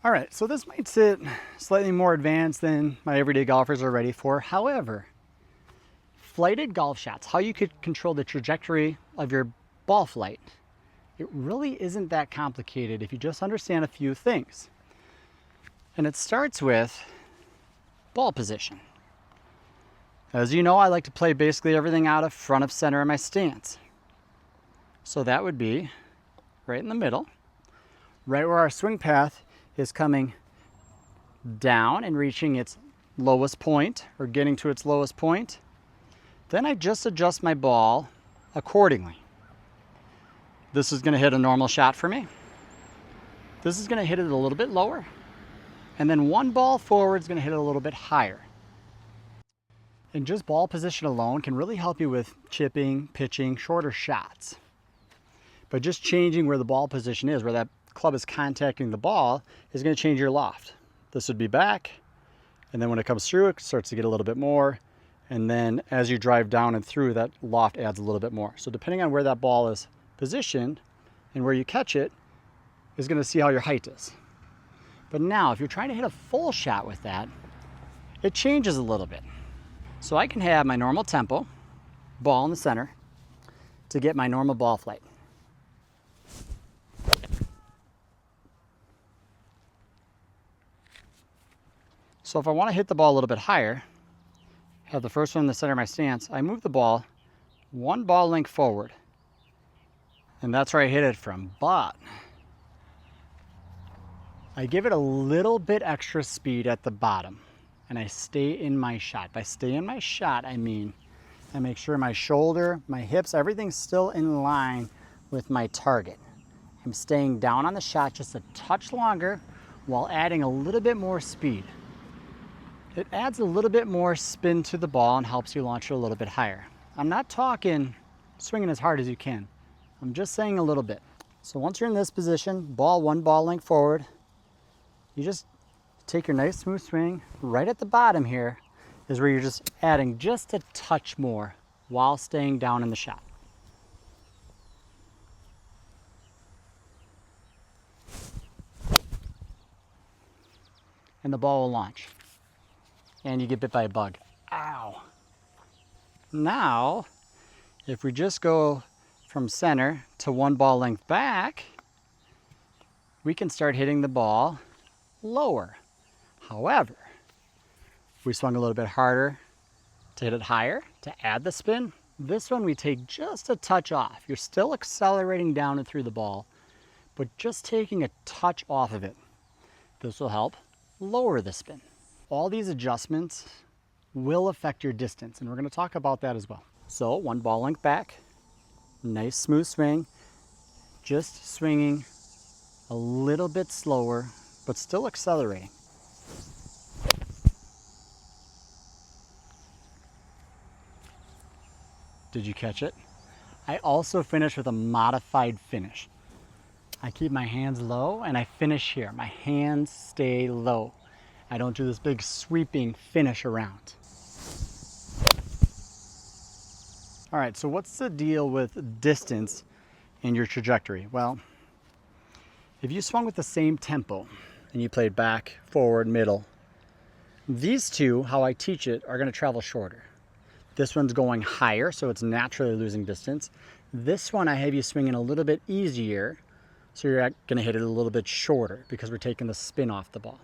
All right, so this might sit slightly more advanced than my everyday golfers are ready for. However, flighted golf shots, how you could control the trajectory of your ball flight, it really isn't that complicated if you just understand a few things. And it starts with ball position. As you know, I like to play basically everything out of front of center in my stance. So that would be right in the middle, right where our swing path is coming down and reaching its lowest point or getting to its lowest point. Then I just adjust my ball accordingly. This is going to hit a normal shot for me. This is going to hit it a little bit lower. And then one ball forward is going to hit it a little bit higher. And just ball position alone can really help you with chipping, pitching, shorter shots. But just changing where the ball position is, where that club is contacting the ball, is going to change your loft. This would be back, and then when it comes through, it starts to get a little bit more. And then as you drive down and through, that loft adds a little bit more. So depending on where that ball is positioned and where you catch it, is going to see how your height is. But now, if you're trying to hit a full shot with that, it changes a little bit. So I can have my normal tempo, ball in the center, to get my normal ball flight. So if I want to hit the ball a little bit higher, have the first one in the center of my stance, I move the ball one ball length forward. And that's where I hit it from. But I give it a little bit extra speed at the bottom, and I stay in my shot. By stay in my shot, I mean I make sure my shoulder, my hips, everything's still in line with my target. I'm staying down on the shot just a touch longer while adding a little bit more speed. It adds a little bit more spin to the ball and helps you launch it a little bit higher. I'm not talking swinging as hard as you can. I'm just saying a little bit. So once you're in this position, ball one ball length forward, you just take your nice smooth swing. Right at the bottom here is where you're just adding just a touch more while staying down in the shot. And the ball will launch. And you get bit by a bug. Ow. Now, if we just go from center to one ball length back, we can start hitting the ball lower. However, if we swung a little bit harder to hit it higher, to add the spin, this one we take just a touch off. You're still accelerating down and through the ball, but just taking a touch off of it. This will help lower the spin. All these adjustments will affect your distance, and we're going to talk about that as well. So one ball length back, nice smooth swing, just swinging a little bit slower, but still accelerating. Did you catch it? I also finish with a modified finish. I keep my hands low and I finish here. My hands stay low. I don't do this big sweeping finish around. All right, so what's the deal with distance in your trajectory? Well, if you swung with the same tempo and you played back, forward, middle, these two, how I teach it, are going to travel shorter. This one's going higher, so it's naturally losing distance. This one I have you swinging a little bit easier, so you're going to hit it a little bit shorter because we're taking the spin off the ball.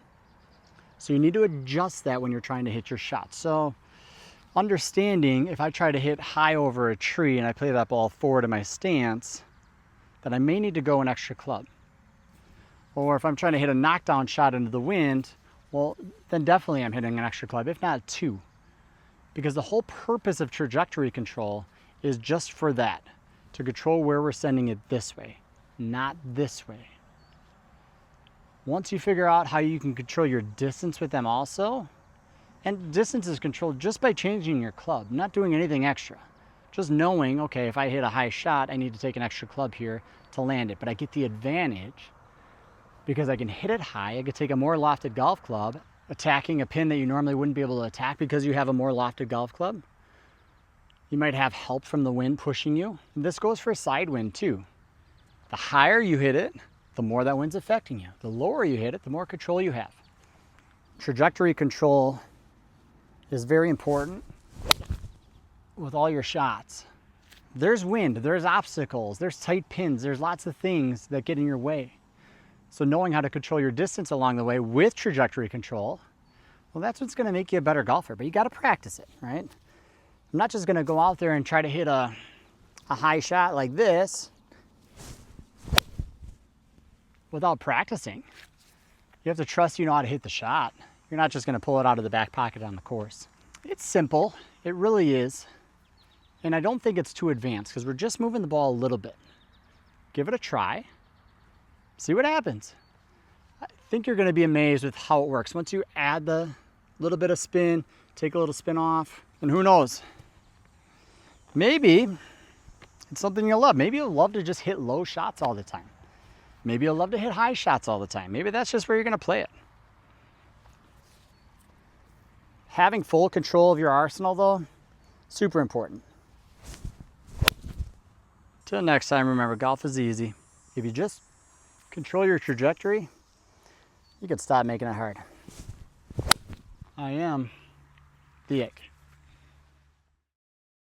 So you need to adjust that when you're trying to hit your shot. So understanding if I try to hit high over a tree and I play that ball forward in my stance, that I may need to go an extra club. Or if I'm trying to hit a knockdown shot into the wind, well, then definitely I'm hitting an extra club, if not two. Because the whole purpose of trajectory control is just for that, to control where we're sending it this way, not this way. Once you figure out how you can control your distance with them also, and distance is controlled just by changing your club, not doing anything extra. Just knowing, okay, if I hit a high shot, I need to take an extra club here to land it. But I get the advantage because I can hit it high. I could take a more lofted golf club, attacking a pin that you normally wouldn't be able to attack because you have a more lofted golf club. You might have help from the wind pushing you. This goes for side wind too. The higher you hit it, the more that wind's affecting you. The lower you hit it, the more control you have. Trajectory control is very important with all your shots. There's wind, there's obstacles, there's tight pins, there's lots of things that get in your way. So knowing how to control your distance along the way with trajectory control, well, that's what's going to make you a better golfer, but you got to practice it, right? I'm not just going to go out there and try to hit a high shot like this without practicing. You have to trust you know how to hit the shot. You're not just going to pull it out of the back pocket on the course. It's simple, it really is. And I don't think it's too advanced because we're just moving the ball a little bit. Give it a try. See what happens. I think you're going to be amazed with how it works. Once you add the little bit of spin, take a little spin off, and who knows? Maybe it's something you'll love. Maybe you'll love to just hit low shots all the time. Maybe you'll love to hit high shots all the time. Maybe that's just where you're going to play it. Having full control of your arsenal, though, super important. Till next time, remember, golf is easy. If you just control your trajectory, you can stop making it hard. I am the Ick.